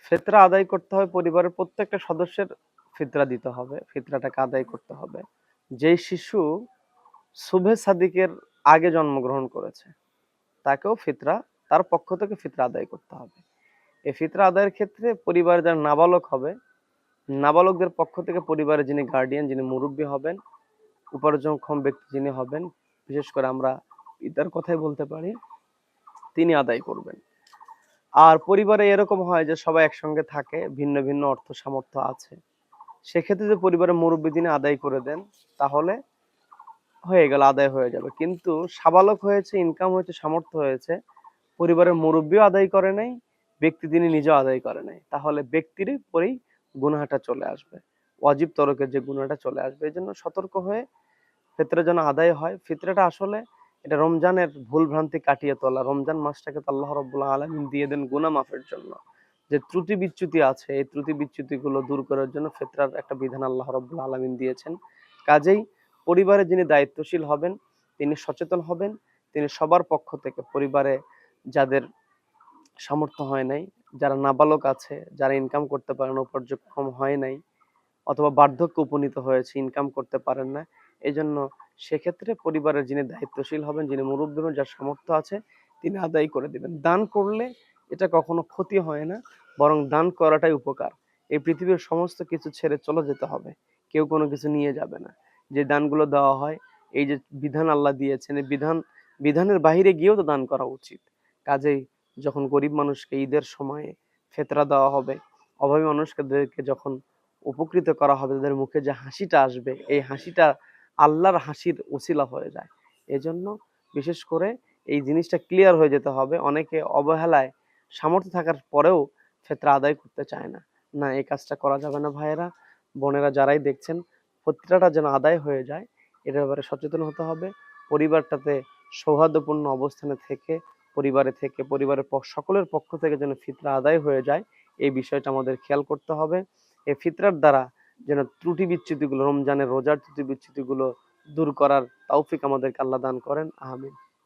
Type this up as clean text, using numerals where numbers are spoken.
ফিতরা আদায় করতে হবে, পরিবারের প্রত্যেকটা সদস্যের ফিতরা দিতে হবে, ফিতরাটাকে আদায় করতে হবে। যেই শিশু শুভে সাদিকের আগে জন্মগ্রহণ করেছে তাকেও ফিতরা, তার পক্ষ থেকে ফিতরা আদায় করতে হবে। এই ফিতরা আদায়ের ক্ষেত্রে পরিবারে যারা নাবালক হবে, নাবালকদের পক্ষ থেকে পরিবারের যিনি গার্ডিয়ান, যিনি মুরব্বী হবেন, উপার্জনক্ষম ব্যক্তি যিনি হবেন, বিশেষ করে আমরা পিতার কথাই বলতে পারি, তিনি আদায় করবেন। আর পরিবারে এরকম হয় যে সবাই একসঙ্গে থাকে, ভিন্ন ভিন্ন অর্থ সামর্থ্য আছে, সেক্ষেত্রে যে পরিবারের মুরব্বী যিনি আদায় করে দেন তাহলে হয়ে গেল, আদায় হয়ে যাবে। কিন্তু সাবালক হয়েছে, ইনকাম হয়েছে, সামর্থ্য হয়েছে, পরিবারের মুরব্বীও আদায় করে নাই, ব্যক্তি তিনি নিজেও আদায় করে নাই, তাহলে ব্যক্তিরই পরেই গুনাহটা চলে আসবে, ওয়াজিব তরকের যে গুনাহটা চলে আসবে। এই জন্য সতর্ক হয়ে ফিতরা যেন আদায় হয়। ফিতরাটা আসলে এটা রমজানের ভুল ভ্রান্তি কাটিয়ে তোলা। রমজান মাসটাকে তো আল্লাহ রাব্বুল আলামিন দিয়ে দেন গুনাহ মাফের জন্য। যে ত্রুটি বিচ্যুতি আছে, এই ত্রুটি বিচ্যুতি গুলো দূর করার জন্য ফিতরার একটা বিধান আল্লাহ রাব্বুল আলামিন দিয়েছেন। কাজেই পরিবারে যিনি দায়িত্বশীল হবেন, তিনি সচেতন হবেন, তিনি সবার পক্ষ থেকে পরিবারে যাদের সামর্থ্য হয় নাই, যারা নাবালক আছে, যারা ইনকাম করতে পারে না, উপার্জনক্ষম হয় নাই, অথবা বার্ধক্যে উপনীত হয়েছে, ইনকাম করতে পারেন না, এজন্য সেক্ষেত্রে পরিবারের যিনি দায়িত্বশীল হবেন, যিনি মুরব্বী হবেন, যার সামর্থ্য আছে, তিনি আদায় করে দিবেন। দান করলে এটা কখনো ক্ষতি হয় না, বরং দান করাটাই উপকার। এই পৃথিবীর সমস্ত কিছু ছেড়ে চলে যেতে হবে, কেউ কোনো কিছু নিয়ে যাবে না। যে দানগুলো দেওয়া হয়, এই যে বিধান আল্লাহ দিয়েছেন, এই বিধানের বাহিরে গিয়েও তো দান করা উচিত। কাজেই যখন গরিব মানুষকে ঈদের সময়ে ফেতরা দেওয়া হবে, অভাবী মানুষদেরকে যখন উপকৃত করা হবে, তাদের মুখে যে হাসিটা আসবে, এই হাসিটা আল্লাহর হাসির উসিলা হয়ে যায়। এজন্য বিশেষ করে এই জিনিসটা ক্লিয়ার হয়ে যেতে হবে। অনেকে অবহেলায় সামর্থ্য থাকার পরেও ফিতরা আদায় করতে চায় না। না, এই কাজটা করা যাবে না ভাইয়েরা, বোনেরা যারাই দেখছেন, ফিতরাটা যেন আদায় হয়ে যায়, এর ব্যাপারে সচেতন হতে হবে। পরিবারটাতে সৌহার্দ্যপূর্ণ অবস্থানে থেকে, পরিবারের সকলের পক্ষ থেকে যেন ফিতরা আদায় হয়ে যায়, এই বিষয়টা আমাদের খেয়াল করতে হবে। এই ফিতরার দ্বারা যেন ত্রুটি বিচ্যুতিগুলো, রমজানের রোজার ত্রুটি বিচ্যুতিগুলো দূর করার তৌফিক আমাদেরকে আল্লাহ দান করেন। আমিন।